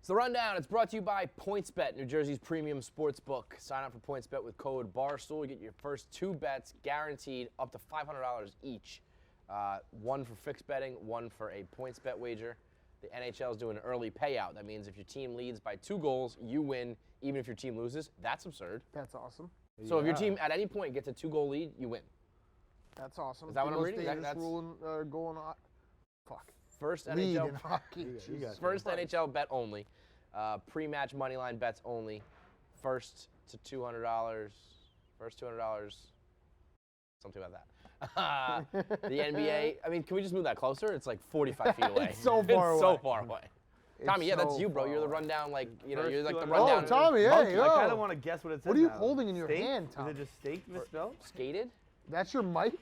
The Rundown, it's brought to you by PointsBet, New Jersey's premium sports book. Sign up for PointsBet with code Barstool. You get your first 2 bets guaranteed up to $500 each. One for fixed betting, one for a PointsBet wager. The NHL is doing an early payout. That means if your team leads by 2 goals, you win, even if your team loses. That's absurd. That's awesome. So if your team at any point gets a 2-goal lead, you win. That's awesome. Is that what I'm reading? That's rule going on. Fuck. First Lead NHL in hockey. First NHL bet only. Pre-match money line bets only. First to $200. First $200. Something about that. The NBA. I mean, can we just move that closer? It's like 45 feet away. It's so far away. So far away. Tommy, yeah, that's so you, bro. far You're the away. rundown, like, you know, you're like the Oh, rundown. Oh, Tommy, Monkey. hey, yo. I kind of want to guess what it says. What are you now. holding in your Steak? hand, Tom? Is it just steak misspelled? Skated? That's your mic?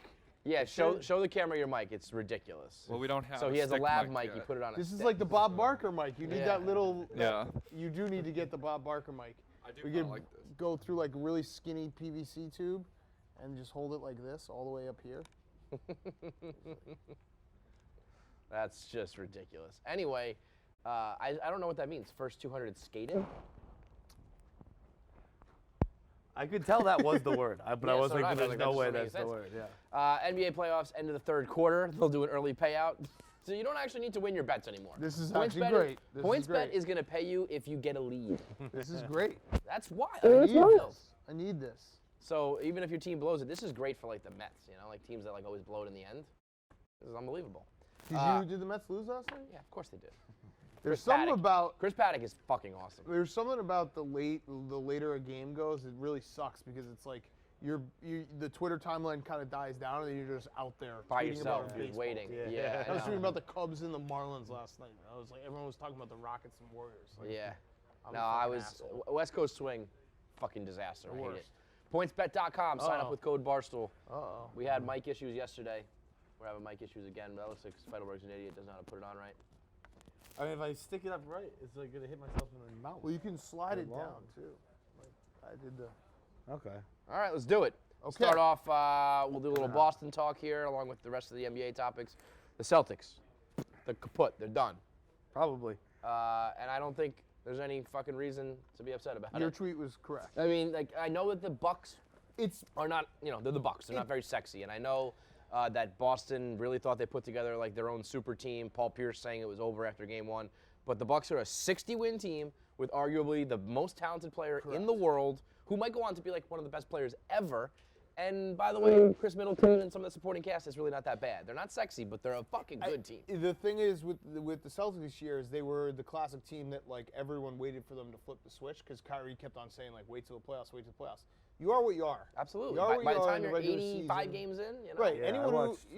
Yeah, show the camera your mic. It's ridiculous. Well, we don't have. So he has a stick lav mic mic. yet. You put it on a This is stick. like the Bob Barker mic. You need Yeah. that little. Yeah. You do need to get the Bob Barker mic. I do We kinda could like this. go through like a really skinny PVC tube and just hold it like this all the way up here. That's just ridiculous. Anyway, I don't know what that means. First 200 skated? I could tell that was the word, but I Yeah, was so did I, like, but I was there's like, no that way doesn't that's make the sense. word. Yeah. NBA playoffs, end of the third quarter. They'll do an early payout. So you don't actually need to win your bets anymore. This is PointsBet actually great. This is PointsBet great. is going to pay you if you get a lead. This is great. That's why. I need this. I need this. So even if your team blows it, this is great for like the Mets, you know, like teams that like always blow it in the end. This is unbelievable. Did the Mets lose last night? Yeah, of course they did. There's Chris something Paddock. about Chris Paddock is fucking awesome. there's something about the later a game goes, it really sucks because it's like the Twitter timeline kind of dies down and then you're just out there By tweeting yourself, about dude, baseball. waiting. Yeah. Yeah, I was know. tweeting about the Cubs and the Marlins last night. I was like, everyone was talking about the Rockets and Warriors. Like, Yeah. I'm No, a I fucking was asshole. West Coast swing, fucking disaster. I hate worst. it. PointsBet.com. Sign up Uh-oh. with code Barstool. Uh-oh. We had mic issues yesterday. We're having mic issues again. That looks like Feidelberg's an idiot. Doesn't know how to put it on right. I mean, if I stick it up right, it's like gonna hit myself in the mouth. Well, you can slide it Long. down too. Like I did the. Okay. All right, let's do it. Okay. Start off. We'll do a little Boston talk here, along with the rest of the NBA topics. The Celtics, they're kaput. They're done. Probably. And I don't think there's any fucking reason to be upset about Your it. tweet was correct. I mean, like, I know that the Bucks It's are not, you know, they're the Bucks. They're not very sexy, and I know that Boston really thought they put together like their own super team. Paul Pierce saying it was over after Game 1, but the Bucks are a 60-win team with arguably the most talented player in the world, who might go on to be like one of the best players ever. And by the way, Chris Middleton and some of the supporting cast is really not that bad. They're not sexy, but they're a fucking good team. The thing is with the Celtics this year is they were the classic team that like everyone waited for them to flip the switch because Kyrie kept on saying like wait till the playoffs, wait till the playoffs. You are what you are. Absolutely. You are what By you the are time in the you're regular 85 season. games in, you know. Right. Yeah, Anyone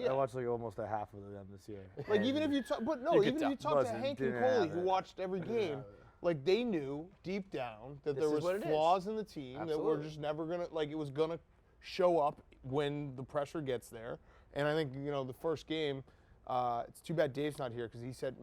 I watched like almost a half of them this year. Like even if you talk, but no, You could even if you tell. talk to Listen, Hank and didn't Coley, have who it. watched every game, like they knew deep down that This there is was what it is. flaws in the team that were Absolutely. just never gonna like it was gonna show up when the pressure gets there. And I think the first game, it's too bad Dave's not here because he said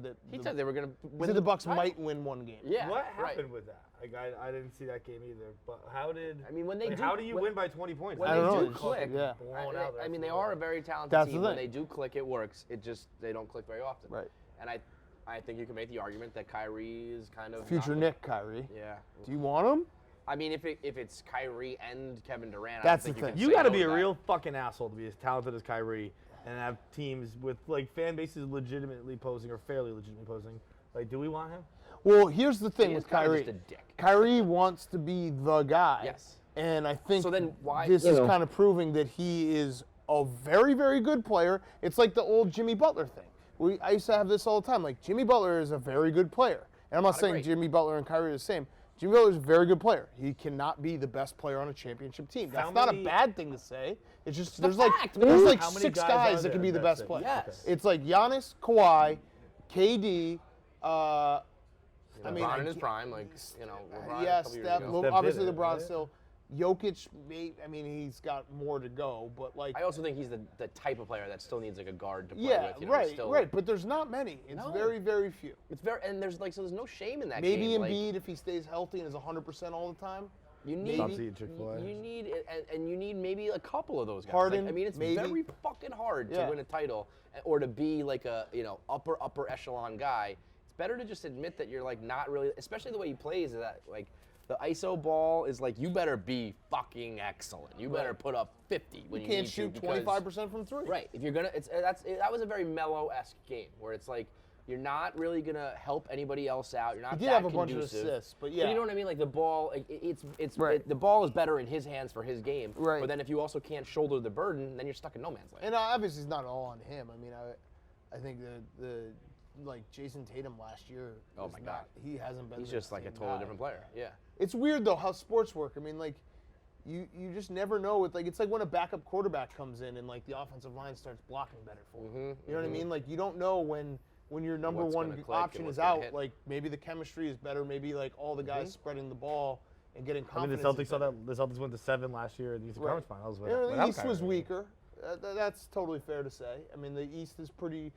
that He the, said they were going to he win said the Bucks title. might win one game. Yeah. What right. happened with that? Like I didn't see that game either. But how did? I mean, when they like, do- how do you when- win by 20 points? when I they don't know, do it's click, yeah. Blown out the I mean, rest they of the are way. a very talented That's the team. When thing. they do click, it works. It just, they don't click very often. Right. And I think you can make the argument that Kyrie is kind of Future not- Nick Kyrie. Yeah. Do you want him? I mean, if it's Kyrie and Kevin Durant, That's I don't the think thing. you You can got to say be no a to real fucking asshole to be as talented as Kyrie and have teams with like fan bases legitimately posing or fairly legitimately posing. Like, do we want him? Well, here's the thing He with is kinda Kyrie. just a dick. Kyrie wants to be the guy. Yes. And I think So then why- this you is know. kind of proving that he is a very, very good player. It's like the old Jimmy Butler thing. I used to have this all the time. Like, Jimmy Butler is a very good player. And I'm not saying great. Jimmy Butler and Kyrie are the same. Jimmy Butler is a very good player. He cannot be the best player on a championship team. That's How not a many- bad thing to say. It's just a there's fact, man. there's like How many 6 guys guys are that can be there? the best That's it. player. Yes. It's like Giannis, Kawhi, KD, I mean, LeBron in his prime, like, you know, LeBron a yeah, couple years Steph. ago. Well, Steph obviously, did it, LeBron right? still. Jokic, I mean, he's got more to go, but like. I also think he's the type of player that still needs like a guard to play Yeah, with. You know, he's right, still, right. But there's not many. It's No. very, very few. It's very, and there's no shame in that Maybe game. Embiid if he stays healthy and is 100% all the time. You need, Stops eating Chick-fil-A. you need, and you need maybe a couple of those guys. Harden, Like, I mean, it's maybe. very fucking hard Yeah. to win a title or to be like a upper echelon guy. It's better to just admit that you're like not really, especially the way he plays. Is that like the ISO ball is like you better be fucking excellent. You better put up 50 when you can't need shoot to because- 25% from three. Right. If you're gonna, that was a very mellow-esque game where it's like you're not really gonna help anybody else out. You're not. He did that have a bunch of conducive. assists, but yeah. you know what I mean? Like the ball, like, it's Right. the ball is better in his hands for his game. Right. But then if you also can't shoulder the burden, then you're stuck in no man's land. And obviously it's not all on him. I mean, I think the like Jason Tatum last year. Oh is my not- God. he hasn't been. He's the just like a same totally guy. different player. Yeah. It's weird though how sports work. I mean, like, you just never know. With like, it's like when a backup quarterback comes in and like the offensive line starts blocking better for him. You know what I mean? Like, you don't know when your number What's one gonna click option and is what's gonna out. hit. Like maybe the chemistry is better. Maybe like all the guys spreading the ball and getting I mean, confidence. the Celtics saw that. The Celtics went to 7 last year in the Eastern Conference Finals. Yeah, the without East was Kyrie. weaker. That's totally fair to say. I mean, the East is pretty.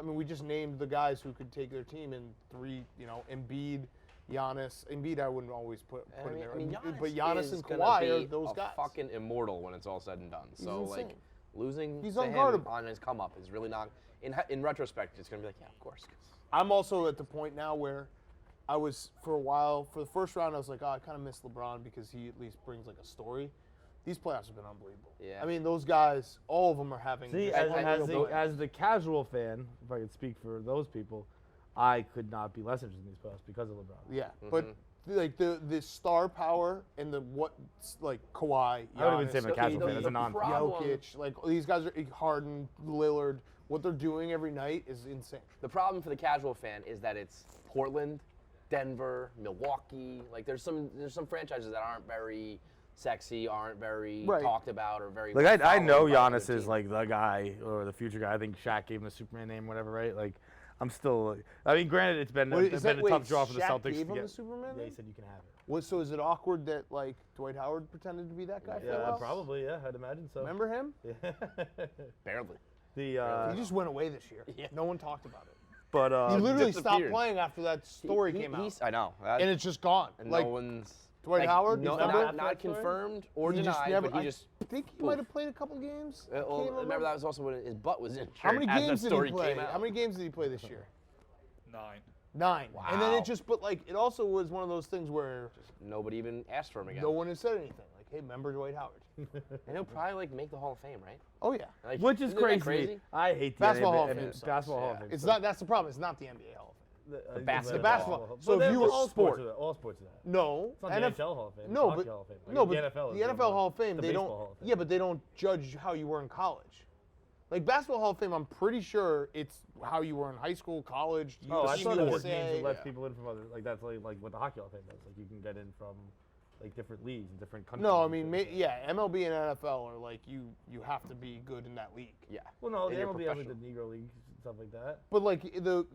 We just named the guys who could take their team in 3. You know, Embiid, Giannis. Embiid, I wouldn't always put in there. But Giannis is and gonna Kawhi be are those a guys. fucking immortal when it's all said and done. So like insane. losing He's to him unguardable. on his come up is really not. In retrospect, it's gonna be like, yeah, of course. I'm also at the point now where I was for a while for the first round. I was like, oh, I kind of miss LeBron because he at least brings like a story. These playoffs have been unbelievable. Yeah. I mean, those guys, all of them are having. See, just unbelievable playoffs. as the casual fan, if I could speak for those people, I could not be less interested in these playoffs because of LeBron. Yeah, but like the star power and the like Kawhi, I would even say Giannis, I'm a casual fan. the As a non-fan. problem- Jokic, like these guys are Harden, Lillard. What they're doing every night is insane. The problem for the casual fan is that it's Portland, Denver, Milwaukee. Like there's some franchises that aren't very sexy, aren't very Right. talked about, or very. Like I know followed by other Giannis is teams. like the guy or the future guy. I think Shaq gave him a Superman name, whatever, right? Like I'm still. I mean, granted, it's been a tough draw for the Shaq Celtics gave to him get. the Superman Yeah, he name? said you can have it. So is it awkward that like Dwight Howard pretended to be that guy for a Yeah, while? probably. Yeah, I'd imagine so. Remember him? Yeah. barely. the He just went away this year. Yeah. No one talked about it. but He literally stopped disappeared. playing after that story came out, I know. and it's just gone. and Like no one's. Dwight like, Howard, no, remember? not confirmed or he just denied, never. but he I just. think he might have played a couple games. Well, Can't remember that was also when his butt was injured. How many as games that did story he play? came out. How many games did he play this year? 9. 9. And then Wow. it just, but like, it also was one of those things where Nobody even asked for him again. no one has said anything. Like, hey, remember Dwight Howard? And he'll probably like make the Hall of Fame, right? Oh yeah. Like, which is isn't that crazy. I hate the Basketball NBA, Hall of Fame sucks. Basketball Hall of Yeah. Fame. It's sucks. not. That's the problem. It's not the NBA Hall of Fame. The basketball. basketball. So But if you were all sport- sports are that. All sports are that. No. It's not the NHL Hall of Fame. No, it's but Hockey Hall of Fame. Like no, the but NFL. the NFL Hall of Fame. The They Baseball don't. Hall of Fame. Yeah, but they don't judge how you were in college. Like basketball Hall of Fame, I'm pretty sure it's how you were in high school, college. Oh, I thought it was USA. games that lets people in from other. Like that's like what the Hockey Hall of Fame does. Like you can get in from like different leagues and different countries. No, I and mean, shit. yeah, MLB and NFL are like you have to be good in that league. Yeah. Well, no, And the you're MLB has like the professional. Negro Leagues and stuff like that. But like the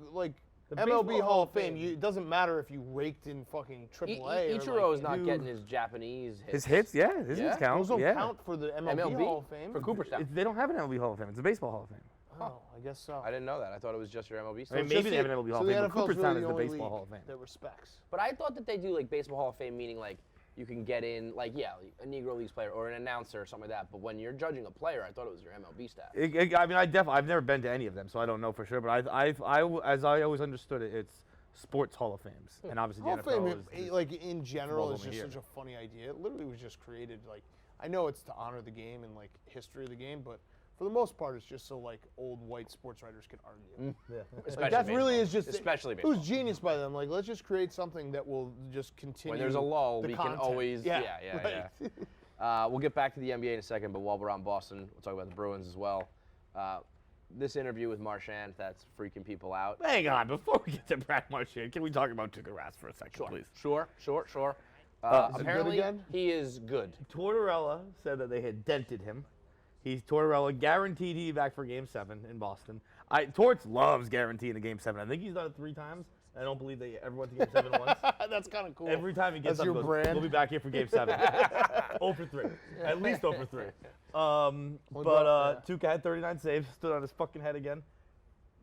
MLB baseball Hall of Fame, it doesn't matter if you raked in fucking AAA. Ichiro is not dude, getting his Japanese hits. His hits, yeah, his Yeah? hits count. Those don't yeah. count for the MLB, Hall of Fame. for Cooperstown. They don't have an MLB Hall of Fame. It's a baseball Hall of Fame. Oh, I guess so. I didn't know that. I thought it was just your MLB I mean, stuff. It's maybe just they have an MLB Hall so of Fame, the but NFL's Cooperstown really is the only baseball league Hall of Fame. that respects. But I thought that they do like baseball Hall of Fame, meaning like you can get in, like a Negro Leagues player or an announcer or something like that. But when you're judging a player, I thought it was your MLB stat. I mean, I've never been to any of them, so I don't know for sure. But as I always understood it, it's sports Hall of Fames, and obviously Hall the of Fame, NFL is like in general, falls is over just here. such a funny idea. It literally was just created like I know it's to honor the game and like history of the game, but for the most part, it's just so like old white sports writers can argue. Especially Like, that really baseball. is just especially it baseball. was genius by them. Like let's just create something that will just continue. When there's a lull, the we content. can always yeah. We'll get back to the NBA in a second, but while we're on Boston, we'll talk about the Bruins as well. This interview with Marchand, that's freaking people out. Hang on, before we get to Brad Marchand, can we talk about Tuukka Rask for a second, please? Sure. Is it good Apparently, again? he is good. Tortorella said that they had dented him. Tortorella guaranteed he'd be back for Game 7 in Boston. Torts loves guaranteeing the Game 7. I think he's done it 3 times. I don't believe they ever went to Game 7 once. That's kind of cool. Every time he gets That's up, your he goes, brand? we'll be back here for Game 7. 0 for 3. At least 0 for 3. Tuukka had 39 saves, stood on his fucking head again.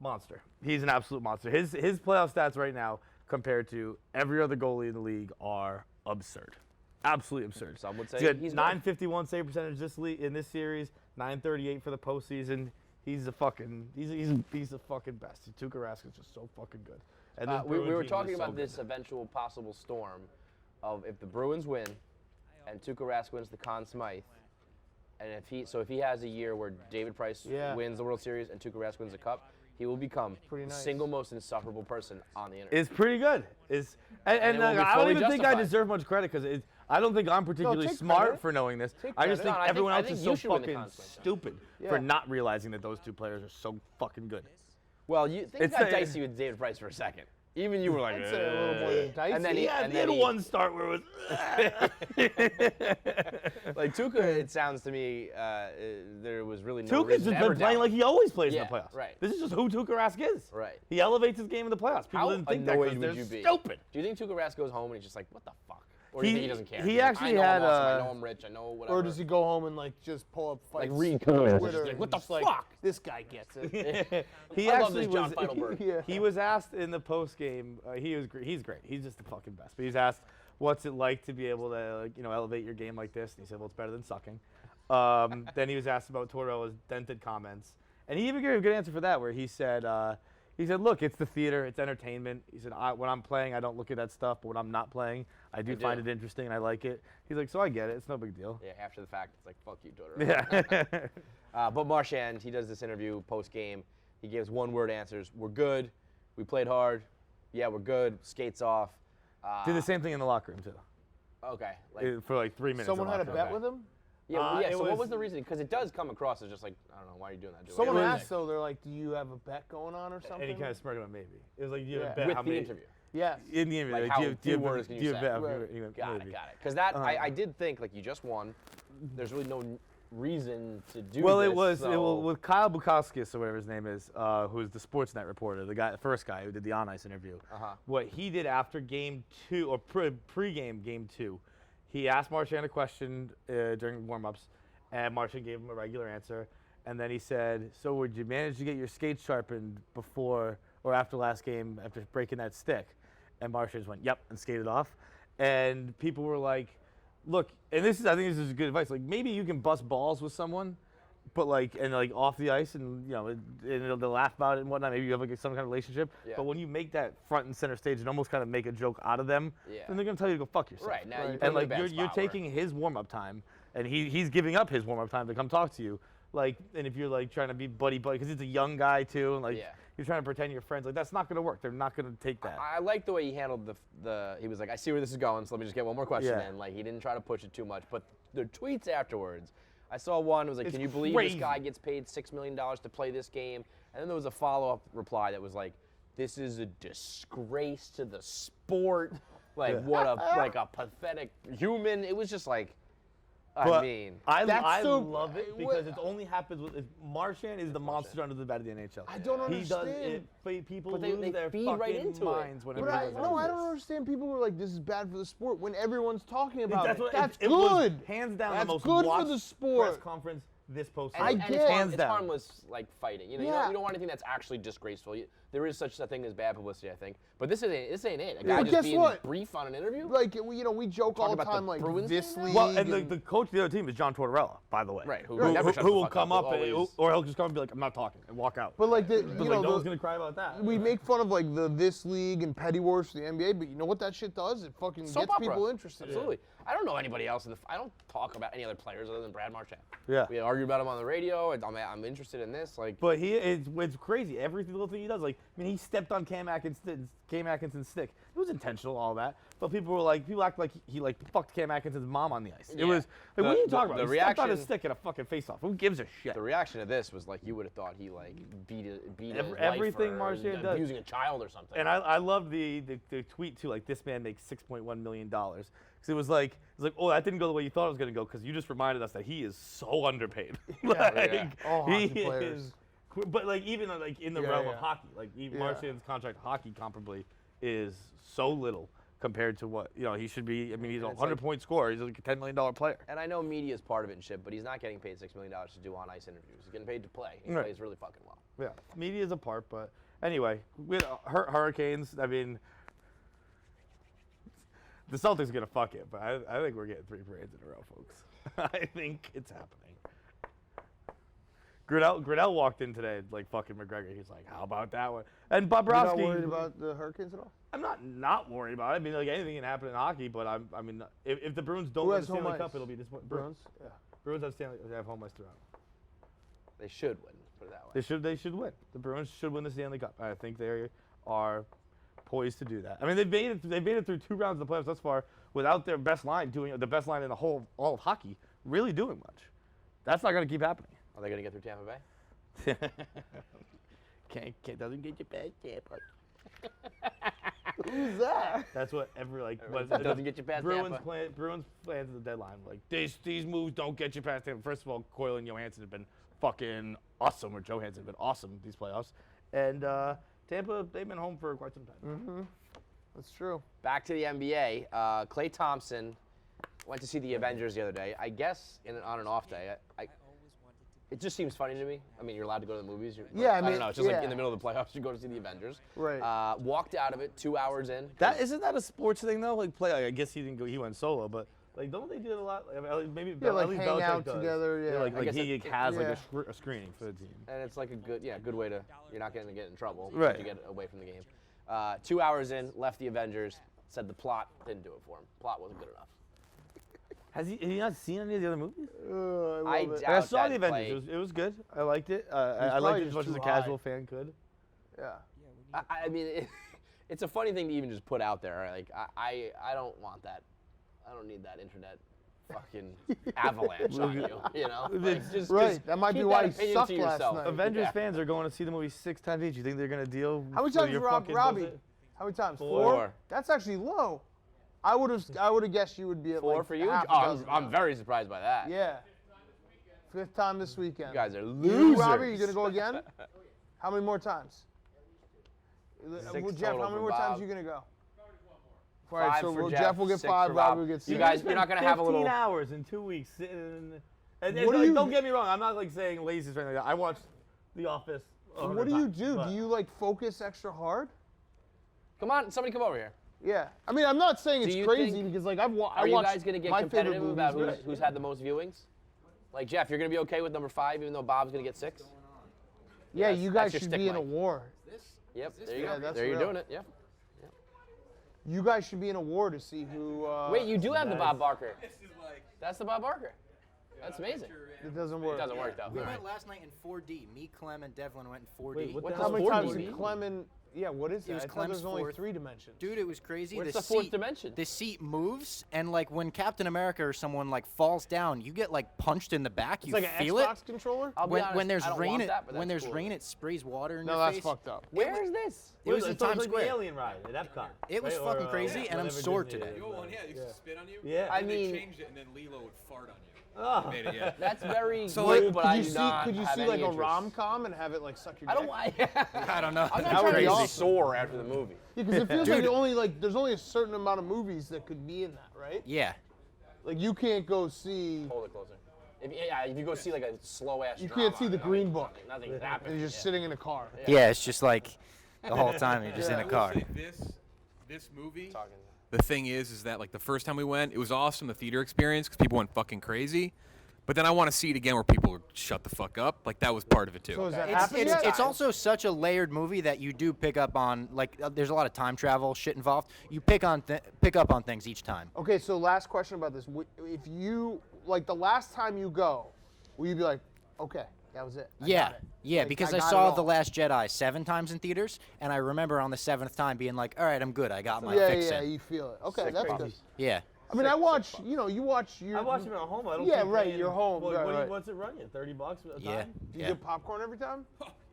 Monster. He's an absolute monster. His playoff stats right now compared to every other goalie in the league are absurd. Absolutely absurd. Some would say He's got he's good. 951 save percentage in this series, 938 for the postseason. He's the fucking best. Tuukka Rask is just so fucking good. And this we Bruin were team talking was so about good. this eventual possible storm of if the Bruins win and Tuukka Rask wins the Conn Smythe, and if he has a year where David Price wins the World Series and Tuukka Rask wins the Cup, he will become the single most insufferable person on the internet. It's pretty good. And I don't even think I deserve much credit because I don't think I'm particularly smart for knowing this. I just think everyone else is so fucking stupid for not realizing that those two players are so fucking good. Well, you think it got dicey with David Price for a second. Even you were like, I'd say a little more than dicey. And then he had one start where it was. Like Tuukka, it sounds to me there was really no Tuukka's just been playing like he always plays in the playoffs. Right. This is just who Tuukka Rask is. Right. He elevates his game in the playoffs. People How didn't think that annoyed because would they're you be? stupid. Do you think Tuukka Rask goes home and he's just like, what the fuck? Or do you think he doesn't care? He He's actually like, had I know I'm awesome, I know I'm rich, I know whatever. Or does he go home and like just pull up fights? Like read on Twitter. and What the just like, fuck? This guy gets it. He I love actually this John was. Feidelberg. He was asked in the post game. He's great. He's just the fucking best. But he's asked, "What's it like to be able to elevate your game like this?" And he said, "Well, it's better than sucking." Then he was asked about Tortorella's dented comments, and he even gave a good answer for that, where he said, "Look, it's the theater, it's entertainment." He said, "When I'm playing, I don't look at that stuff, but when I'm not playing, I do find it interesting and I like it." He's like, "So I get it. It's no big deal." Yeah, after the fact, it's like, fuck you, Tortorella. Yeah. But Marchand, he does this interview post-game. He gives one-word answers. We're good. We played hard. Yeah, we're good. Skates off. Did the same thing in the locker room, too. Okay. For like 3 minutes. Someone had a bet Okay. with him? Yeah, so what was the reason? Because it does come across as just like, I don't know, why are you doing that? Dude? Someone asked, though, they're like, do you have a bet going on or something? And he kind of smirked about maybe. It was like, do you have a bet With how the many? interview. Yes. In the interview. Like, Like, how do you few have words can you say? bet? Right. Got it. Because that, I did think, like, you just won. There's really no reason to do Well, this. it was with Kyle Bukowskis or whatever his name is, who's the Sportsnet reporter, the first guy who did the on-ice interview. What he did after game 2 or pre-game game 2, he asked Marchand a question during warm-ups, and Marchand gave him a regular answer, and then he said, "So would you manage to get your skates sharpened before or after last game after breaking that stick?" And Marchand just went, "Yep," and skated off, and people were like, "Look," and I think this is good advice. Like maybe you can bust balls with someone, but like off the ice, and and they'll laugh about it and whatnot. Maybe you have like some kind of relationship. Yeah. But when you make that front and center stage and almost kind of make a joke out of them, then they're gonna tell you to go fuck yourself. Right now, you put and him in a like bad you're spot taking his warm up time, and he's giving up his warm up time to come talk to you. Like, and if you're like trying to be buddy, because he's a young guy too, and like you're trying to pretend you're friends, like that's not gonna work. They're not gonna take that. I like the way he handled he was like, I see where this is going, so let me just get one more question in. Like, he didn't try to push it too much. But the tweets afterwards, I saw one, it was like, can you believe this guy gets paid $6 million to play this game? And then there was a follow-up reply that was like, this is a disgrace to the sport. Like, what a pathetic human. It was just like, I love it because it only happens with Marchand is the monster under the bed of the NHL. I don't understand. He does it. People But lose they their feed fucking right into minds it. whenever But he does I this. don't understand people who are like, this is bad for the sport when everyone's talking about it. That's good. was hands down That's the most good for watched the sport. press conference this postseason. I And get it's harmless, like, fighting. You don't want anything that's actually disgraceful. There is such a thing as bad publicity, I think. But this ain't it. A guy just being brief on an interview? Like, we joke all the time, like, Bruins this game? league. Well, and the coach of the other team is John Tortorella, by the way. Right, who will come up, or he'll just come and be like, I'm not talking, and walk out. But, like, no one's going to cry about that. We make fun of, like, this league and petty wars for the NBA, but you know what that shit does? It fucking Soap gets opera. people interested. Absolutely. I don't know anybody else I don't talk about any other players other than Brad Marchand. Yeah. We argue about him on the radio. I'm interested in this. Like, But it's crazy. Every little thing he does, like, I mean, he stepped on Cam Atkinson's stick. It was intentional, all that. But people act like he fucked Cam Atkinson's mom on the ice. It was like, what are you talking about? He stepped on his stick in a fucking face-off. Who gives a shit? the reaction to this was like, you would have thought he beat his everything wife Marchand does. abusing a child or something. And I love the tweet too. Like, this man makes $6.1 million. Because it was like, oh, that didn't go the way you thought it was going to go, because you just reminded us that he is so underpaid. All hockey players. But like, even like in the realm of hockey, like Marchand's contract hockey comparably is so little compared to what he should be. I mean, he's a 100-point scorer. He's like a $10 million player. And I know media is part of it and shit, but he's not getting paid $6 million to do on-ice interviews. He's getting paid to play. He plays really fucking well. Yeah, media is a part, but anyway, with Hurricanes, I mean, the Celtics are gonna fuck it, but I think we're getting 3 parades in a row, folks. I think it's happening. Grinnell walked in today like fucking McGregor. He's like, how about that one? And You're Bobrovsky. not worried about the Hurricanes at all? I'm not worried about it. I mean, like anything can happen in hockey, but I mean, if the Bruins don't Who win has the home Stanley ice? Cup, it'll be this one. Bruins? Yeah. Bruins have home ice throughout. They should win. Put it that way. They should win. The Bruins should win the Stanley Cup. I think they are poised to do that. I mean, they've made it through 2 rounds of the playoffs thus far without their best line doing the best line in all of hockey really doing much. That's not going to keep happening. Are they going to get through Tampa Bay? Doesn't get you past Tampa. Who's that? That's what That doesn't get you past Bruins Tampa. Bruins plans at the deadline. Like these moves don't get you past Tampa. First of all, Coyle and Johansson have been fucking awesome, or Johansson have been awesome these playoffs, and Tampa, they've been home for quite some time. Mm-hmm. That's true. Back to the NBA. Klay Thompson went to see the Avengers the other day. I guess on an off day. It just seems funny to me. I mean, you're allowed to go to the movies. Yeah, I don't mean, know. It's just like yeah. in the middle of the playoffs, you go to see the Avengers. Right. Walked out of it 2 hours in. Isn't that a sports thing though? Like I guess he didn't go. He went solo, but like don't they do it a lot? Like, maybe Yeah, like at least hang Belichick out does. together. Yeah. Like guess he has yeah. like a screening for the team. And it's like a good way to. You're not going to get in trouble. Right. To get away from the game. 2 hours in, left the Avengers. Said the plot didn't do it for him. Plot wasn't good enough. Has he not seen any of the other movies? I love it. doubt I saw that the Avengers. It was good. I liked it. I liked probably it as much just as a too high. casual fan could. Yeah. I mean, it's a funny thing to even just put out there. Like I don't want that. I don't need that internet fucking avalanche on you. You know, like, just Right. That might be keep why that he opinion sucked to last yourself. night. Avengers Yeah. fans are going to see the movie 6 times each. You think they're gonna deal? How many with times, your Robbie? fucking bullshit? How many times? Four. That's actually low. I would have guessed you would be at 4 like for you? half a Oh, dozen. I'm very surprised by that. Yeah. 5th time this weekend. You guys are You, losers. Robbie, you gonna go again? How many more times? 6 Jeff, total how many for more Bob. times are you gonna go? All right, 5 so for Jeff will get 6 5, for Robbie will get 6. You guys, you're not gonna have a little. 15 hours in 2 weeks sitting. And What do you- don't get me wrong. I'm not like saying lazy or anything like that. I watched The Office. What do you do? Do you like focus extra hard? Come on, somebody come over here. Yeah. I mean, I'm not saying Do it's you crazy think- because like I Are watched you guys gonna get my favorite competitive movies, about right? who's had the most viewings? Like Jeff, you're gonna be okay with number 5, even though Bob's gonna get 6. Yeah, that's- you that's guys your should stick, be in a Mike. war. Yep, there you Yeah, go. that's There you're real. doing it. Yeah. You guys should be in a war to see who. Wait, you do have the Bob Barker. That's the Bob Barker. That's amazing. It doesn't work. It doesn't work though. We All went right. last night in 4D. Me, Clem, and Devlin went in 4D. Wait, what What the the How hell? many 4D times mean? did Clement? Yeah, what is that? was I thought Clem's there's only fourth. 3 dimensions. Dude, it was crazy. Where's the the 4th seat, dimension? The seat moves, and like when Captain America or someone like falls down, you get like punched in the back. It's You like an feel Xbox it. controller. I'll be When, honest, when there's I don't rain, want that, but when that's there's cool. rain, it sprays water in No, your that's face. fucked up. Where is this? It was in It's like Times the Square. Alien ride at Epcot. It was right? fucking Or, crazy, and I'm whatever sore Disney today. is. You got one, yeah, they used to spit on you. Yeah. I And mean- they changed it, and then Lilo would fart on you. Oh. Made it, yeah. That's very So, cool, like, but could I you do see? not Could you have see any like a interest. rom-com and have it like suck your I dick? don't. I don't know. I'm not That would trying be to awesome. soar after the movie. Yeah, because it feels like there's only a certain amount of movies that could be in that, right? Yeah. Like you can't go see. Hold it closer. If you go see like a slow ass. You can't see the Green Book. Nothing's And happening. you're just sitting in a car. Yeah, it's just like the whole time you're just in I a will car. say this movie. Talking. The thing is that like the first time we went, it was awesome, the theater experience, because people went fucking crazy. But then I want to see it again where people shut the fuck up. Like that was part of it too. So is that It's, happening it's, yet? it's also such a layered movie that you do pick up on, like, there's a lot of time travel shit involved. You pick up on things each time. Okay, so last question about this. If you, like the last time you go, will you be like, okay, that was it? I Yeah, got it. yeah, Like, because I got it saw all. The Last Jedi 7 times in theaters, and I remember on the 7th time being like, all right, I'm good. I got my fix Yeah, in. you feel it. Okay, Sick that's crazy. good. Yeah. I mean, I watch, you watch your. I watch them at home. I don't. Yeah, keep right, paying- you're home, What, right. what's it run you? $30 a Yeah. time? Do you Yeah. get popcorn every time?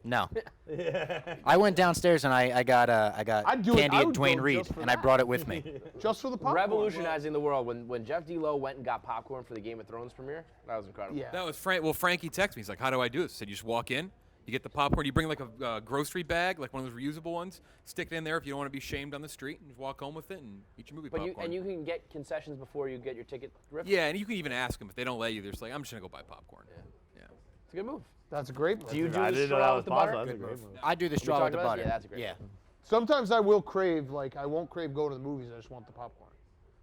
No. Yeah. I went downstairs and I got I'd do it- candy I at would Dwayne go Reed, just for and I that. brought it with me. Just for the popcorn? Revolutionizing the world. When Jeff D'Lo went and got popcorn for the Game of Thrones premiere, that was incredible. Yeah. That was Frankie texted me. He's like, "How do I do this?" I said, "You just walk in, you get the popcorn, you bring like a grocery bag, like one of those reusable ones, stick it in there if you don't want to be shamed on the street, and just walk home with it and eat your movie But popcorn." you can get concessions before you get your ticket ripped. Yeah, and you can even ask them if they don't let you. They're just like, "I'm just gonna go buy popcorn." Yeah. It's a good move. That's a great move. Do you do I the didn't know that straw was with the possible. butter? That's a great move. I do the straw talked with the about butter. this? Yeah, that's a great Yeah. one. Sometimes I will crave, like, I won't crave go to the movies. I just want the popcorn.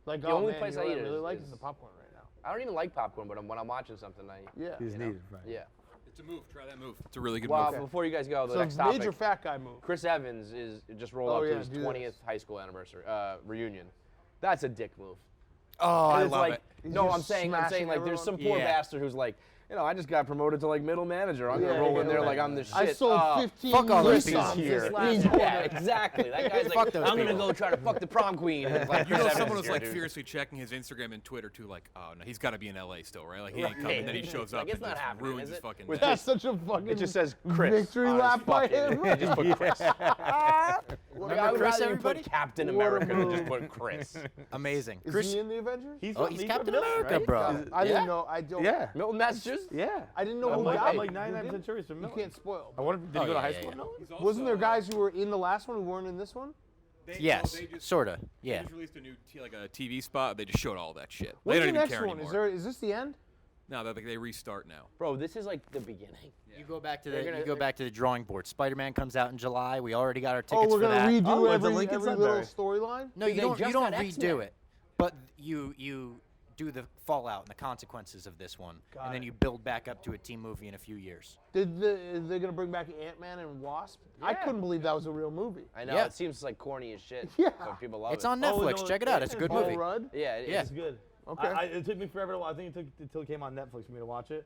Like, The oh, only man, place you know I what eat it really is- like is- the popcorn right now. I don't even like popcorn, but when I'm watching something, Yeah. He's You know? needed, right? yeah. It's a move. Try that move. It's a really good Well, move. before you guys go, the So next major topic. fat guy move. Chris Evans is just rolled Oh, up yeah, to his do 20th this. high school anniversary reunion. That's a dick move. Oh, And I it's love like, it. no, just I'm saying smashing like there's some poor Yeah. bastard who's like, I just got promoted to like middle manager. I'm gonna Yeah, roll yeah, in there right. like I'm the shit. I sold 15 fuck all those Chris Nissans is pieces. here. this last quarter. Yeah, exactly. That guy's Fuck like, those I'm gonna people. go try to fuck the prom queen. And it's like, You know, Chris Evans someone is was here, like dude. fiercely checking his Instagram and Twitter too, like, oh no, he's got to be in LA still, right? Like he Right. ain't coming. Then he shows Like, up it's and not just happening, ruins is his it? fucking With day. That's such a fucking It just says Chris. victory on his lap by fucking- him. They just put Chris. I would Remember Chris, rather you everybody? put Captain What a America than just move. put Chris. Amazing. Is Chris, he in the Avengers? He's oh, from- he's from Captain Milton, America, right? bro. I Yeah. didn't know. I don't. Yeah. Milton, Massachusetts? Yeah. I didn't know I'm who like, died. I'm like Who 99% did? sure he's from You Milton. can't spoil. I wonder, did he Oh, go to yeah, high yeah, school? yeah. No. He's also, Wasn't there guys who were in the last one who weren't in this one? Yes, sorta. They Yeah. just released a new like a TV spot. They just showed all that shit. What's they the don't even next care one? anymore. Is this the end? No, they restart now. Bro, this is like the beginning. You go back to They're the gonna- you go back to the drawing board. Spider-Man comes out in July. We already got our Oh, tickets we're for gonna that. redo Oh, it's a every Lincoln little Sudbury. storyline. No, They you don't. just You don't got redo X-Men. it, but you do the fallout and the consequences of this one, Got and then it. you build back up to a team movie in a few years. Is they gonna bring back Ant-Man and Wasp? I Yeah. couldn't believe that was a real movie. I know, Yeah. it seems like corny as shit, Yeah. but people love It's it. on Oh, Netflix. no, Check it out. It's a good Paul movie. Rudd. Yeah, it Yeah. is. It's good. Okay. It took me forever to watch. I think it took until it came on Netflix for me to watch it.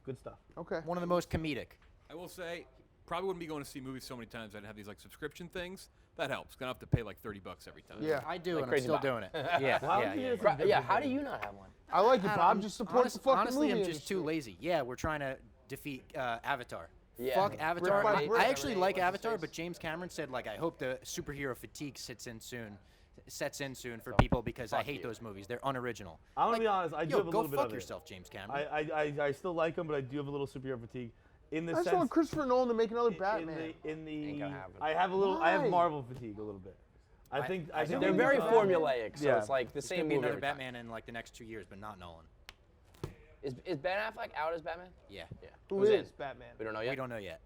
Good stuff. Okay. One of the most comedic. I will say, probably wouldn't be going to see movies so many times. I'd have these like subscription things. That helps. Gonna have to pay like $30 every time. Yeah. I do, Like and I'm Crazy still Bob. doing it. Yeah, How yeah, do you yeah. get some Yeah, different how do things? you not have one? I like it, I don't Bob. know, Just support the fucking honestly, movie I'm just too industry. lazy. Yeah, we're trying to defeat Avatar. Yeah. Fuck Avatar. by brick. I actually like What's his Avatar, face? but James Cameron said like I hope the superhero fatigue sets in soon for people because I fuck hate you. those movies. They're unoriginal. I'm gonna Like, be honest. I do Yo, have a go little bit fuck of it. yourself, James Cameron. I still like them, but I do have a little superhero fatigue. In the I just sense, want Christopher Nolan to make another in Batman. the Ain't gonna happen. I have a little. I have Why? Marvel fatigue a little bit. I think They're think very it's formulaic, so Yeah. it's like the There's same gonna be movie another every time. Batman in like the next 2 years, but not Nolan. Is Ben Affleck out as Batman? Yeah. Yeah. Who Who's is in? Batman? We don't know We yet. don't know yet.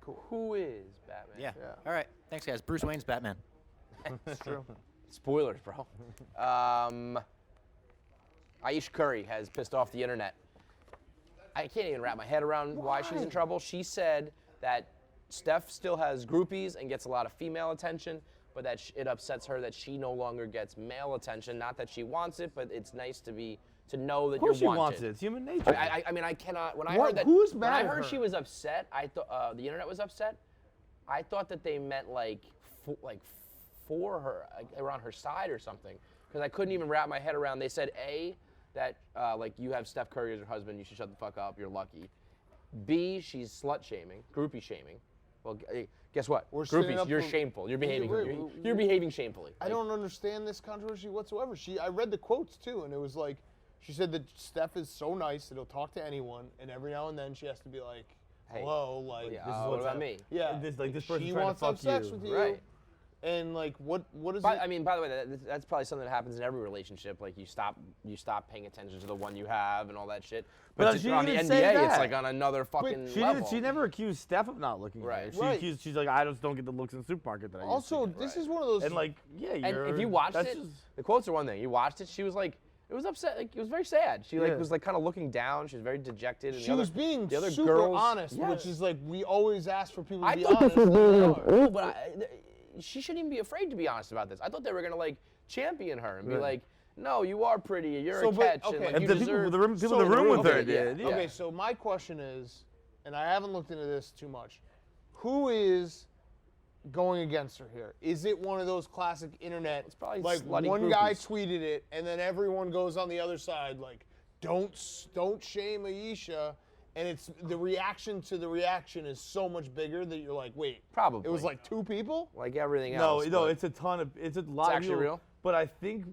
Who is Batman? Yeah. Yeah. All right. Thanks, guys. Bruce Wayne's Batman. It's true. Spoilers, bro. Ayesha Curry has pissed off the internet. I can't even wrap my head around why she's in trouble. She said that Steph still has groupies and gets a lot of female attention, but that it upsets her that she no longer gets male attention. Not that she wants it, but it's nice to know that Of course, she you're wanted. wants it. It's human nature. I mean, I cannot. When I What? heard that, Who's when mad I at heard her? she was upset, I thought the internet was upset. I thought that they meant like for her, like, they were on her side or something, because I couldn't even wrap my head around. They said that like you have Steph Curry as your husband, you should shut the fuck up. You're lucky. B, she's slut shaming, groupie shaming. Well, guess what? We're sitting Groupies, up you're for- shameful. You're behaving. Wait, You're behaving shamefully. I don't understand this controversy whatsoever. I read the quotes too, and it was like, she said that Steph is so nice that he'll talk to anyone, and every now and then she has to be like, Hey, hello, like, Yeah. This is what what's about happening. me? yeah, This person's she trying wants to to have fuck sex you. with you, Right. and like, what is But it? I mean, by the way, that's probably something that happens in every relationship. Like you stop paying attention to the one you have and all that shit. But just she on the didn't NBA, say it's that. like on another fucking level. She never accused Steph of not looking Right. at her. Right. She's like, I just don't get the looks in the supermarket that I Also, used to get. this is one of those. And like, yeah, And you're, if you watched that's it, just- the quotes are one thing. You watched it, she was like, it was upset. Like it was very sad. She Yeah. was like kind of looking down. She was very dejected. And she the other, was being the other super girls, honest, Yes. which is like we always ask for people to I be thought honest. this was and they are. no, but she shouldn't even be afraid to be honest about this. I thought they were gonna like champion her and be Right. like, no, you are pretty. You're So, a but- catch. okay. And, like, and you the people, deserve. the room, people in So the room with her okay, yeah. did. Yeah. Okay, so my question is, and I haven't looked into this too much, who is going against her here? Is it one of those classic internet, It's probably like slutty one guy groupies. tweeted it, and then everyone goes on the other side like, don't shame Ayesha, and it's the reaction to the reaction is so much bigger that you're like, wait, Probably. it was like 2 people? like everything No, else. no, but- it's a ton of, it's a lot. actually of people, real? But I think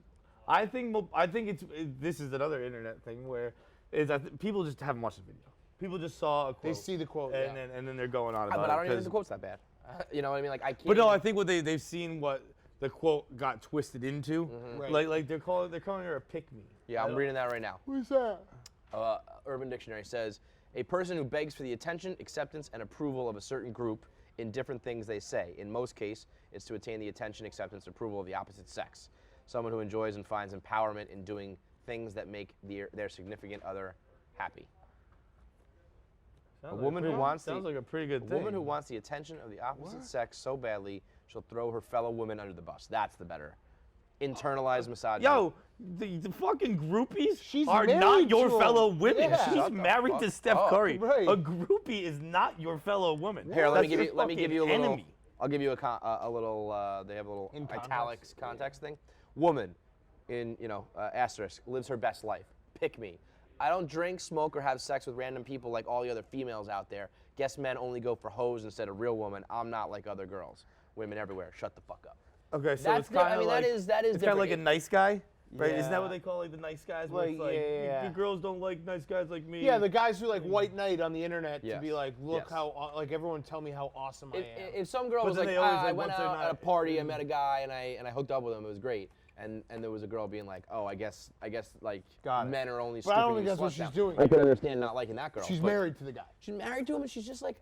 this is another internet thing where people just haven't watched the video. People just saw a quote. They see the quote, and yeah. then they're going on about but it. I don't even think 'cause- the quote's that bad. You know what I mean? Like I can't. But no, I think they've seen what the quote got twisted into. Right. Like they're calling her a pick me. Yeah, I'm reading that right now. Who's that? Urban Dictionary says, a person who begs for the attention, acceptance, and approval of a certain group in different things they say. In most cases, it's to attain the attention, acceptance, approval of the opposite sex. Someone who enjoys and finds empowerment in doing things that make their significant other happy. A woman who wants sounds like a pretty good a thing. woman who wants the attention of the opposite sex so badly, she'll throw her fellow women under the bus. That's the better. Internalized misogyny. Yo, the fucking groupies She's are married not your to him. fellow women. Yeah. She's Shut the married to fuck Steph up. Curry. Right. A groupie is not your fellow woman. Here, let me That's give your you a fucking little. enemy. I'll give you a little. They have a little In context. italics context thing. Woman, in asterisk, lives her best life. Pick me. I don't drink, smoke, or have sex with random people like all the other females out there. Guess men only go for hoes instead of real women. I'm not like other girls. Women everywhere. Shut the fuck up. Okay, so That's it's kind of like that is it's kind of different. like a nice guy, right? Isn't that Yeah. what they call like the nice guys? Where it's Like, like yeah. you girls don't like nice guys like me. Yeah, the guys who like white knight on the internet to Yes. be like, look Yes. how like everyone tell me how awesome I am. If some girl But was then like, they always, I like, went once they're out at a not- party, I met a guy, and I hooked up with him. It was great. And there was a girl being like, oh, I guess like Got it. men are only. But I don't stripping think that's you what sluts she's out. doing. I can understand not liking that girl. She's but married to the guy. She's married to him, and she's just like,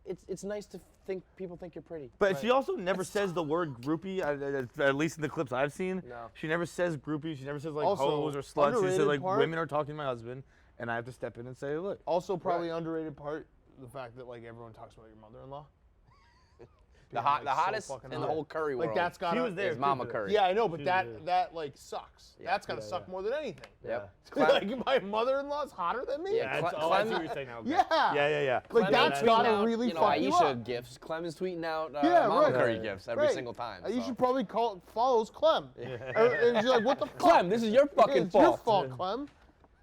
it's nice to think people think you're pretty. But she also never says the word groupie, at least in the clips I've seen. No. She never says groupie. She never says like Also, hoes or sluts. She says underrated like part- women are talking to my husband, and I have to step in and say, look. Also, probably underrated part, the fact that like everyone talks about your mother-in-law. The Being, like, so hottest fucking in the hot. whole Curry Like world. that's got She was there is too Mama for that. Curry. Yeah, I know, but She that was that like sucks. Yeah. That's gotta Yeah, suck yeah. more than anything. Yep. Like my mother-in-law's hotter than me. Yeah, That's Cle- all I Clem- see what you're saying now. Okay. Yeah. Yeah. Like Clem that's is tweeting gotta out, really you know, fuck you Ayesha up. gifts. Clem is tweeting out Yeah, Mama right. Curry gifts every Right. single time. You so. should probably follows Clem. And she's like, what the fuck? Clem, this is your Yeah, fucking it's your fault. fault, Clem.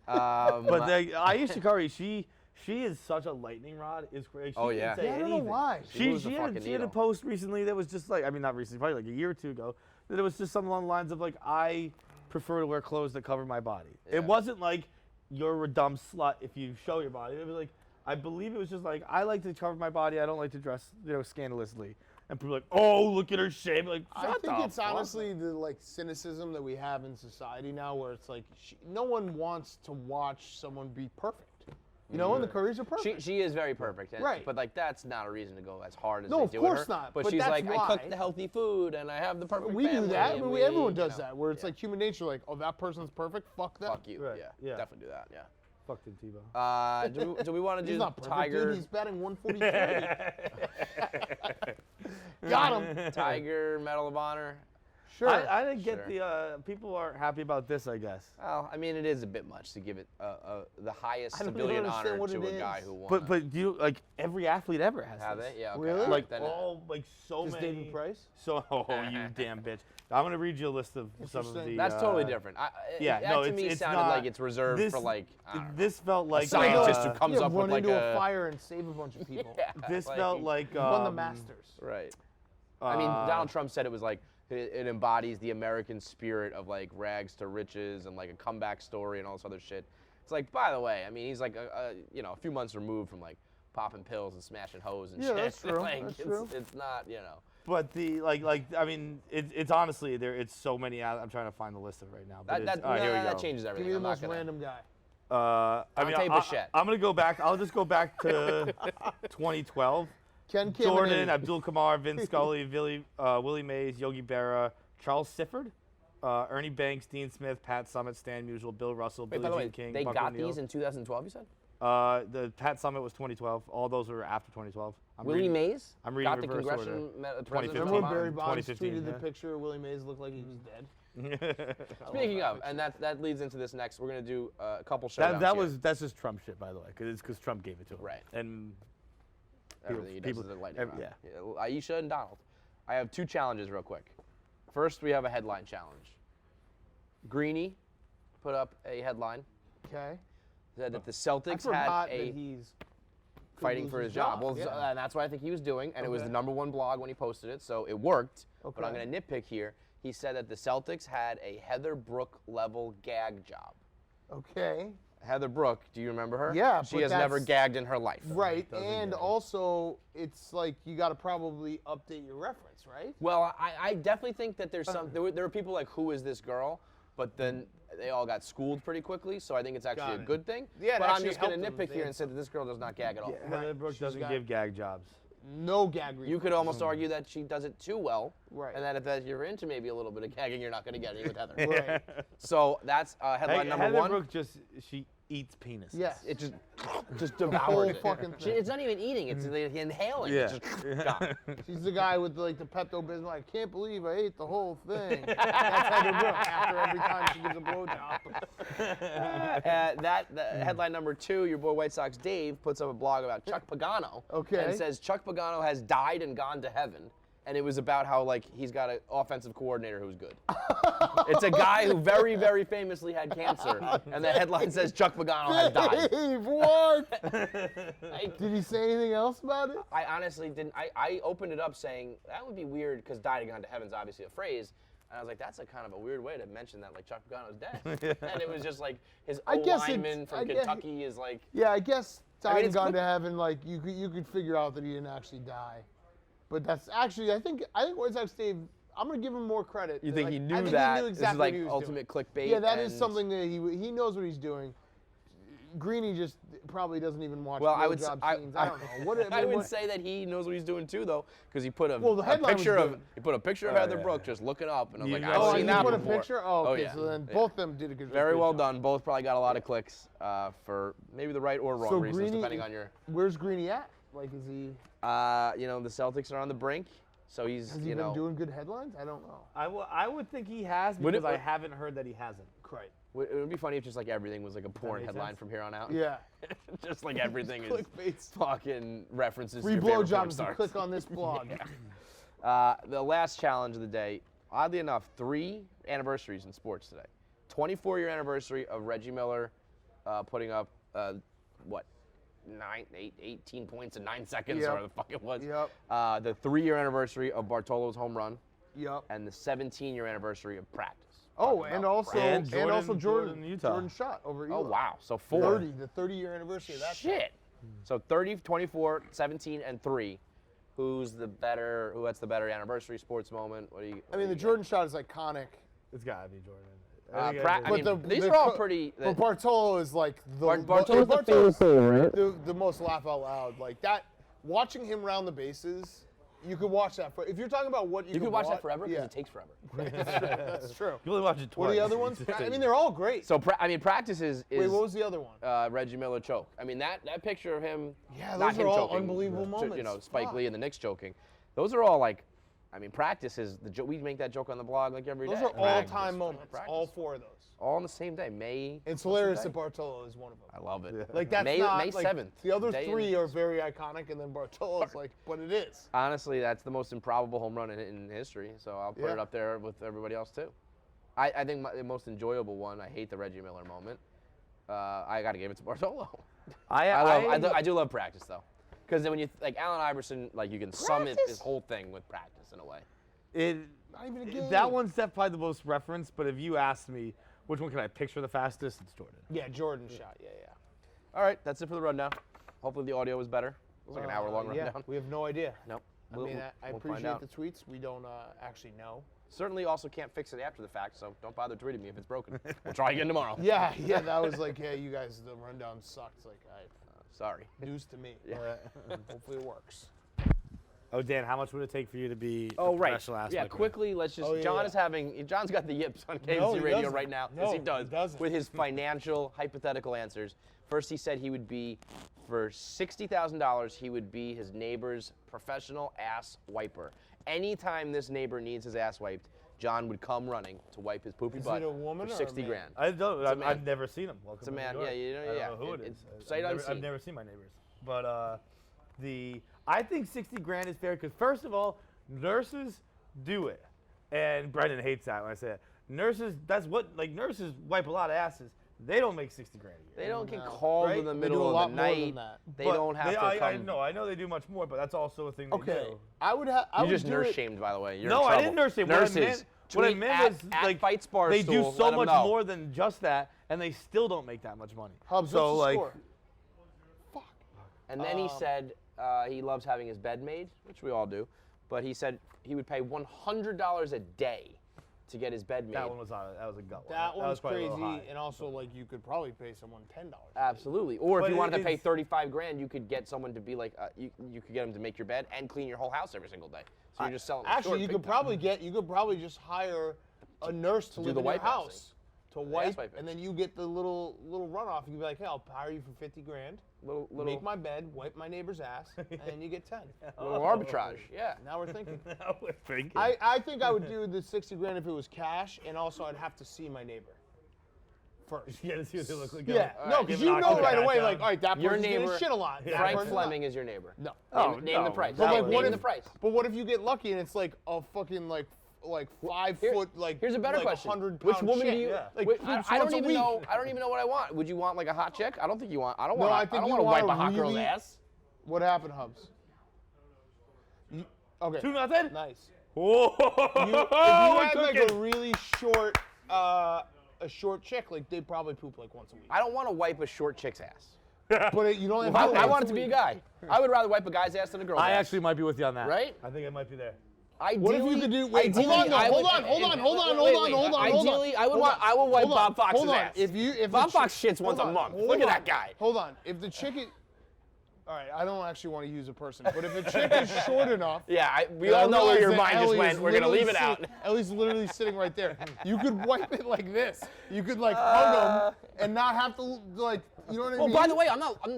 But Ayesha Curry, she is such a lightning rod. Is crazy. Oh, yeah. Yeah, I don't know why. She moves the She fucking had a needle. post recently that was just like, I mean, not recently, probably like a year or two ago, that it was just something along the lines of like, I prefer to wear clothes that cover my body. Yeah. It wasn't like you're a dumb slut if you show your body. It was like, I believe it was just like, I like to cover my body. I don't like to dress, scandalously. And people are like, oh, look at her shape. Like, I shut think the it's fuck honestly the like cynicism that we have in society now, where it's like no one wants to watch someone be perfect. You know, and the Currys are perfect. She is very perfect, Right. But like that's not a reason to go as hard as No, they of do with course her. not, But but she's that's like, I why. cook the healthy food and I have the perfect We do family. that. I and mean, we, everyone you does know, that, where it's yeah. like human nature, like, oh, that person's perfect. Fuck them. Fuck you. Right, Yeah, yeah. definitely do that. Yeah. Fuck Tim Tebow. Do we want to He's do not perfect, Tiger? dude. He's batting 143. Got him. Tiger Medal of Honor. Sure. I didn't get Sure. the, people aren't happy about this, I guess. Well, I mean, it is a bit much to give it the highest I don't even civilian understand honor what to it a guy is. who won. But you, like, every athlete ever has have this. they? Yeah. Okay. Really? Like, Then- all, like, so Is many. David Price? So, oh, you damn bitch. I'm going to read you a list of some of Interesting. the. That's totally different. Yeah, that no, to me it's sounded not- like it's reserved this, for like I don't know, This felt like. scientist who comes Yeah, up run with like into a fire and save a bunch of people. Yeah, This like, felt like. He won the Masters. right. I mean, Donald Trump said it was like it embodies the American spirit of like rags to riches and like a comeback story and all this other shit. It's like, by the way, I mean, he's like a few months removed from like popping pills and smashing hoes and Yeah, shit. that's true. Like, That's it's, true. it's not, you know. But the I mean, it's honestly it's so many. I'm trying to find the list of it right now. But That, it's, here we that go. changes Give everything. me the I'm not most gonna, random guy. I mean, Dante Bichette. I'm gonna go back. I'll just go back to 2012. Ken Kim. Jordan, Abdul Kamar, Vince Scully, Willie Mays, Yogi Berra, Charles Sifford, Ernie Banks, Dean Smith, Pat Summitt, Stan Musial, Bill Russell, Wait, by Billie the Jean way, King. they Buck got O'Neil. these in 2012, you said? The Pat Summitt was 2012. All those were after 2012. Willie Mays I'm reading got the reverse order. congressional presidential 2015. Remember when honor? Barry Bonds 2015, tweeted the yeah. picture of Willie Mays looked like he was dead? Speaking of, and that leads into this next. We're gonna do a couple showdowns That's just Trump shit, by the way, because Trump gave it to him. Right. And everything he does people- is a lightning every- rod. Yeah, Ayesha and Donald. I have two challenges real quick. First, we have a headline challenge. Greenie put up a headline Okay. said that the I Celtics forgot had a that he's fighting for his job. Well, yeah. and that's what I think he was doing, and it was the Okay. '1 blog when he posted it, so it worked. But I'm Okay. going to nitpick here. He said that the Celtics had a Heather Brooke level gag job. Okay. Heather Brooke, do you remember her? Yeah, She but has never that's- gagged in her life. Right, doesn't and get it. also it's like you got to probably update your reference, right? Well, I definitely think that there's some. There were people like, who is this girl? But then they all got schooled pretty quickly, so I think it's actually Got a it. good thing. Yeah, it but I'm actually just going to helped them. nitpick here and say that this girl does not gag at all. Heather Brooke She's doesn't got- give gag jobs. No gag You reflex. could almost argue that she does it too well, Right. and that if you're into maybe a little bit of gagging, you're not going to get any with Heather. Right. So that's headline number Heather one. Brooke just eats penises. Yes. It just whole devours it. fucking thing. It's not even eating; it's the inhaling. Yeah. It's just gone. She's the guy with like the Pepto-Bismol. I can't believe I ate the whole thing. That's Heather Brooke after every time she gives a blowjob. The headline number 2, your boy White Sox Dave puts up a blog about Chuck Pagano. Okay. And says Chuck Pagano has died and gone to heaven. And it was about how like he's got an offensive coordinator who's good. It's a guy who very, very famously had cancer. And the headline says Chuck Pagano has died. Dave, what? Did he say anything else about it? I honestly didn't. I opened it up saying that would be weird because died and gone to heaven's obviously a phrase. And I was like, that's a kind of a weird way to mention that like Chuck Pagano's dead. And it was just like his lineman from Kentucky is like. Yeah, I guess died and it's gone good. to heaven. Like you could figure out that he didn't actually die. But that's actually, I think White Sox Dave, I'm going to give him more credit. You think like, he knew I think that? He knew exactly this is like what he was ultimate doing. clickbait. Yeah, that is and- something that he knows what he's doing. Greenie just probably doesn't even watch Well, I would blowjob I, scenes. I, I don't know. What, I would say that he knows what he's doing too, though, because he put a, Well, the a headline was picture of good. he put a picture of Oh, Heather yeah, Brooke yeah. just looking up, and I was You like, know- I've Oh, seen and that you put a before. picture? Oh, okay. yeah. So then Yeah. both of them did a good Very well job. done. Both probably got a lot of clicks for maybe the right or wrong So reasons, Greenie, depending on your. where's Greenie at? Like, is he? The Celtics are on the brink, so he's Has he you been know. doing good headlines? I don't know. I would think he has Would it- because I haven't heard that he hasn't. Right. It would be funny if just like everything was like a porn make headline sense? from here on out. Yeah. Just like everything is Clickbaits. fucking references Free to your favorite porn blowjobs to stars. click on this blog. The last challenge of the day, oddly enough, 3 anniversaries in sports today. 24-year anniversary of Reggie Miller putting up, 18 points in 9 seconds, Yep. or whatever the fuck it was. Yep. The 3-year anniversary of Bartolo's home run, Yep. and the 17-year anniversary of practice. Oh, Talking and about also practice. And Jordan Utah. Jordan shot over Oh, Eli. wow. So 4. 30, the 30-year anniversary of that. Shit. So 30, 24, 17, and 3. Who has the better anniversary sports moment? What do you? I mean, the Jordan shot is iconic. It's got to be Jordan. I mean, But these are all pretty. But Bartolo is like the Bartolo's the Bartolo's favorite. the most laugh out loud. Like that, watching him round the bases, you could watch that for. If you're talking about what You could watch that watch, forever because yeah, it takes forever. that's true. You only watch it twice. What are the other ones? I mean, they're all great. So practice is Wait, what was the other one? Reggie Miller choke. I mean that picture of him. Yeah, not those him are all choking, unbelievable moments. You know, Spike Fuck. Lee and the Knicks choking. Those are all like, I mean, practice is we make that joke on the blog like every day. Those are Practice, all-time moments. practice. All 4 of those. All on the same day. May. And it's hilarious that Bartolo is one of them. I love it. Like that's May not May like, 7th. The other day 3 in- are very iconic, and then Bartolo's like, but it is. Honestly, that's the most improbable home run in history. So I'll put it Yeah. up there with everybody else too. I think the most enjoyable one. I hate the Reggie Miller moment. I got to give it to Bartolo. I do love practice though, because then when you like Allen Iverson, like you can sum it his whole thing with practice in a way. Not even a game. That one's probably the most referenced, but if you asked me which one can I picture the fastest, it's Jordan. Yeah, Jordan shot. Yeah. All right, that's it for the rundown. Hopefully the audio was better. It was like an hour-long Yeah, rundown. we have no idea. Nope. I We'll- mean, I we'll find appreciate out. the tweets. We don't actually know. Certainly also can't fix it after the fact, so don't bother tweeting me if it's broken. We'll try again tomorrow. Yeah, that was like, yeah, you guys, the rundown sucked. Like, Sorry. news to me. Yeah. Hopefully it works. Oh, Dan, how much would it take for you to be Oh, a right. professional athlete? Yeah, quickly, let's just. Oh, yeah, John yeah. is having. John's got the yips on KMC No, he Radio doesn't. right now. No, yes, he he does. doesn't. With his financial hypothetical answers. First, he said he would be, for $60,000, he would be his neighbor's professional ass wiper. Anytime this neighbor needs his ass wiped, John would come running to wipe his poopy Is butt it a woman for or a 60 man? grand. I don't. a man. I've never seen him. Welcome It's a to man, New York. yeah, you know, I don't yeah. know who it is. It's sight unseen. I've never seen my neighbors, but I think 60 grand is fair because first of all, nurses do it, and Brendan hates that when I say it. Nurses, nurses wipe a lot of asses. They don't make 60 grand a year. They don't get No. called Right? in the They do a middle lot of the more than night. that. They But don't have to I come. know they do much more, but that's also a thing they Okay, do. I would have. You just nurse shamed, by the way. You're No, in I trouble. didn't nurse shame. Nurses. What I tweet meant was at like Feits Barstool, they do so let 'em much know. more than just that, and they still don't make that much money. Hubs, so what's the like, score? Fuck. And then he said he loves having his bed made, which we all do. But he said he would pay $100 a day to get his bed made. that was a gut one. That was one's probably a little crazy, high. and also like you could probably pay someone $10. Absolutely. Or if But you wanted to pay it's- 35 grand, you could get someone to be like, you could get them to make your bed and clean your whole house every single day. So you're just selling. Actually, you could probably just hire a nurse to live the in your wipe house to wipe, wiping. and then you get the little runoff. You can be like, hey, I'll hire you for 50 grand. Little Make my bed, wipe my neighbor's ass, and then you get 10. little arbitrage. Yeah. Now we're thinking. Now we're thinking. I think I would do the 60 grand if it was cash, and also I'd have to see my neighbor first. You gotta see what they look like. Yeah, All no, right, because give you an know right octopus away, down. like, all right, that Your person's neighbor- gonna shit a lot. That Frank person's Fleming not. is your neighbor. No. Name the price. But like, Name the price. But what if you get lucky and it's like a fucking like 5 foot like Here's a better like question. 100 Which pound woman chick. do you? Yeah. Like, I once don't a even week. know. I don't even know what I want. Would you want like a hot chick? I don't think you want. I don't No, want. I think I don't you want to wipe want a hot girl's really- ass. What happened, Hubs? Okay. 2-0. Nice. Whoa! If you had like a really short, a short chick, like they probably poop like once a week. I don't want to wipe a short chick's ass. But you don't have I, to. I want it to be a guy. I would rather wipe a guy's ass than a girl's I ass. actually might be with you on that. Right? I think I might be there. What if you could do? Wait, hold on, hold on. Ideally, I would wipe Bob Fox's ass. If Bob the Fox chick- shits once a hold on, month. hold Look at on, that guy. Hold on. If the chick is, all right, I don't actually want to use a person, but if the chick is short enough. Yeah, we and I all know where realize your that mind just Ellie went. is We're gonna leave it literally out. Ellie's literally sitting right there. You could wipe it like this. You could like hug him and not have to like, you know what I Well, mean? by the way,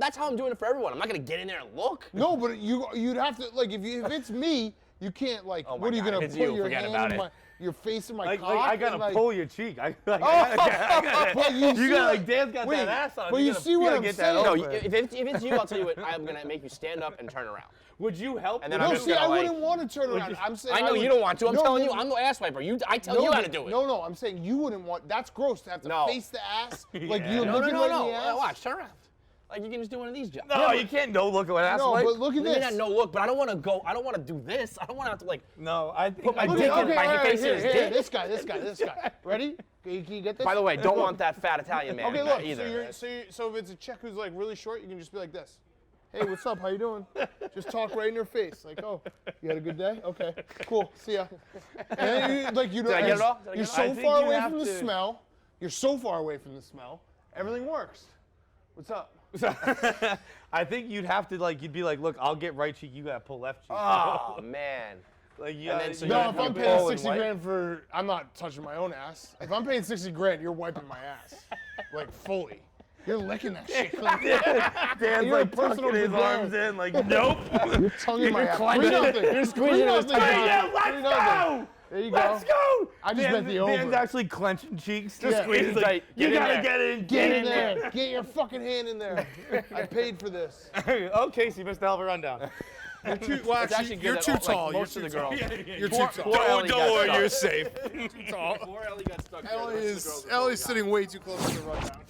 that's how I'm doing it for everyone. I'm not gonna get in there and look. No, but you'd have to like if it's me, you can't like. Oh my what are you God, gonna if it's put you, your forget hand about in it. your face in my Like, cock? I gotta and, like, pull your cheek. I But you see got what- like Dan's got wait, that ass on. but you gotta- see what gotta I'm get saying? That No, open. if it's you, I'll tell you what. I'm gonna make you stand up and turn around. Would you help? And then me? I'm No, just see, gonna, I like- wouldn't want to turn around. I'm saying I know would- you don't want to. I'm No, telling you, no, I'm the ass wiper. I tell you how to do it. No, I'm saying you wouldn't want. That's gross to have to No. face the ass. Like Yeah. you're No, looking no, right no, in the no. ass. Watch, turn around. Like you can just do one of these jobs. No, you can't no look at what ass No, like. but look at Maybe this. not no look, but I don't want to go. I don't want to do this. I don't want to have to like. No, I think Put my I dick think- in my all right, face in his here, dick. This guy. Ready? Can you get this? By the way, don't want that fat Italian man Okay, look. either. So if it's a chick who's like really short, you can just be like this. Hey, what's up? How you doing? Just talk right in her face. Like, oh, you had a good day? Okay, cool. See ya. And then you Did I get it all? Did I get You're it all? so I think far you away have from the to- smell. You're so far away from the smell. Everything works. What's up? I think you'd have to you'd be like, look, I'll get right cheek, you gotta pull left cheek. Oh man. Like you And gotta, then so you you No, gotta if I'm pull paying and 60 wipe. grand for, I'm not touching my own ass. If I'm paying 60 grand, you're wiping my ass, like fully. You're licking that shit. Dan's You're a like personal tucking his bidet. arms in, like, nope. You're tonguing my ass. clenching it. 3-0. You're squeezing his 3-0. tongue. Yeah, let's 3-0. go! There you go. Let's go! I just meant the Dan's over. actually clenching cheeks. Yeah. Squeeze He's like, like, you get in gotta there. get in. Get in there. Get your fucking hand in there. I paid for this. Oh, Casey, missed the hell of a rundown. You're too, It's actually good that, like, most of the girls. You're too tall. Poor Ellie got stuck. safe. Poor Ellie got stuck. there. The Ellie rest of the girls is are totally sitting way too close to the rundown.